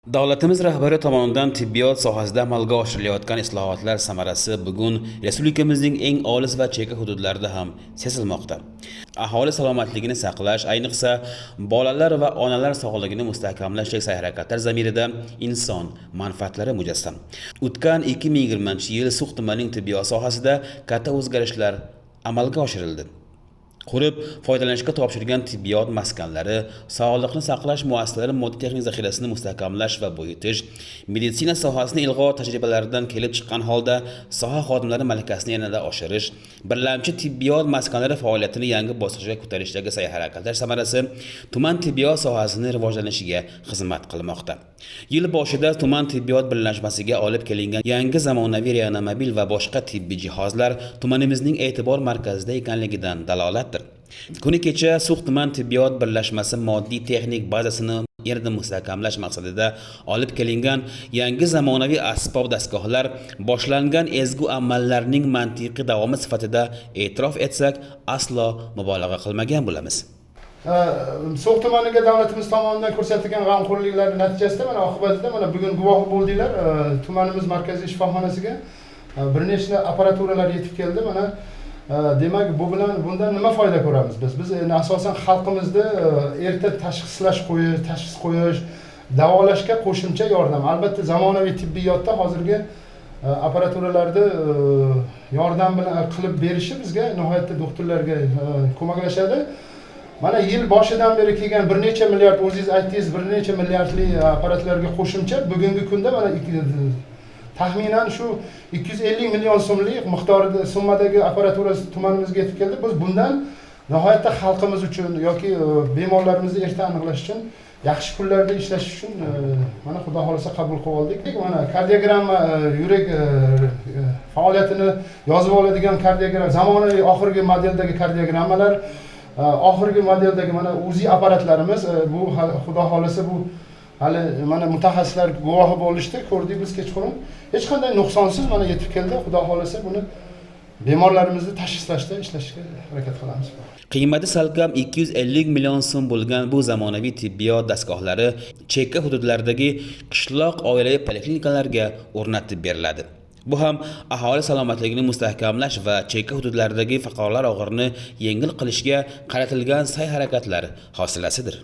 Davlatimiz rahbari tomonidan tibbiyot sohasida amalga oshirilayotgan islohotlar samarasi bugun respublikamizning eng olis va chekka hududlarida ham sezilmoqda. Aholi salomatligini saqlash, ayniqsa bolalar va onalar sog'lig'ini mustahkamlashdagi sa'y-harakatlar zamirida inson manfaatlari mujassam. O'tgan 2020-yil So'x tumanining tibbiyot sohasida katta o'zgarishlar amalga oshirildi. Qurib foydalanishga topshirilgan tibbiyot maskanlari, sog'liqni saqlash muassasalari moddiy texnik zaxirasini mustahkamlash va boyitish, meditsina sohasini ilg'or tajribalaridan kelib chiqqan holda soha xodimlari malakasini yanada oshirish, birlamchi tibbiyot maskanlari faoliyatini yangi bosqichga ko'tarishdagi sa'y-harakatlar samarasi tuman tibbiyot sohasini rivojlanishiga xizmat qilmoqda. Yil boshida tuman tibbiyot birlashmasiga olib kelingan yangi zamonaviy reanimobil va boshqa tibbiy jihozlar tumanimizning e'tibor markazida ekanligidan dalolatdir. Kuni kecha So'x tuman tibbiyot birlashmasi moddiy texnik bazasini yanada mustahkamlash maqsadida olib kelingan yangi zamonaviy asbob dastgohlar boshlangan ezgu amallarning mantiqiy davomi sifatida e'tirof etsak, aslo mubolag'a qilmagan bo'lamiz. So'x tumaniga davlatimiz tomonidan ko'rsatilgan g'amxo'rliklar natijasida mana oqibatida mana bugun guvohi bo'ldinglar. Tumanimiz markaziy shifoxonasiga bir nechta apparaturalar yetib keldi. Mana demak bundan nima foyda ko'ramiz biz? Biz asosan xalqimizni erta tashxis qo'yish, davolashga qo'shimcha yordam. Albatta zamonaviy tibbiyotda hozirgi apparaturalarni yordam bilan qilib berishi bizga nihoyatda doktorlarga ko'maklashadi. Mana yil boshidan beri kelgan bir necha milliard, o'zingiz aytdingiz, bir necha milliardli apparatlarga qo'shimcha bugungi kunda mana taxminan shu 250 million so'mlik miqdorida summadagi apparatura tumanimizga yetib keldi. Biz bundan nihoyatda xalqimiz uchun yoki bemorlarimizni erta aniqlash uchun yaxshi kunlarda ishlash uchun mana xudo xolasa qabul qilib oldik. Mana kardiogramma, yurak faoliyatini yozib oladigan kardiogramma, zamonaviy oxirgi modeldagi kardiogrammalar, oxirgi modeldagi mana UZI apparatlarimiz bu xudo xolasa bu hali mana mutaxassislar guvohi bo'lishdi, ko'rdik biz kechqurun. Hech qanday nuqsonsiz mana yetib keldi. Xudo xolasa buni bemorlarimizni tashxislashda ishlashga harakat qilamiz. Qiymati salkam 250 million so'm bo'lgan bu zamonaviy tibbiyot dastgohlari chekka hududlardagi qishloq oilaviy poliklinikalarga o'rnatib beriladi. Bu ham aholi salomatligini mustahkamlash va chekka hududlardagi fuqarolar og'irini yengil qilishga qaratilgan sa'y-harakatlar hosilasidir.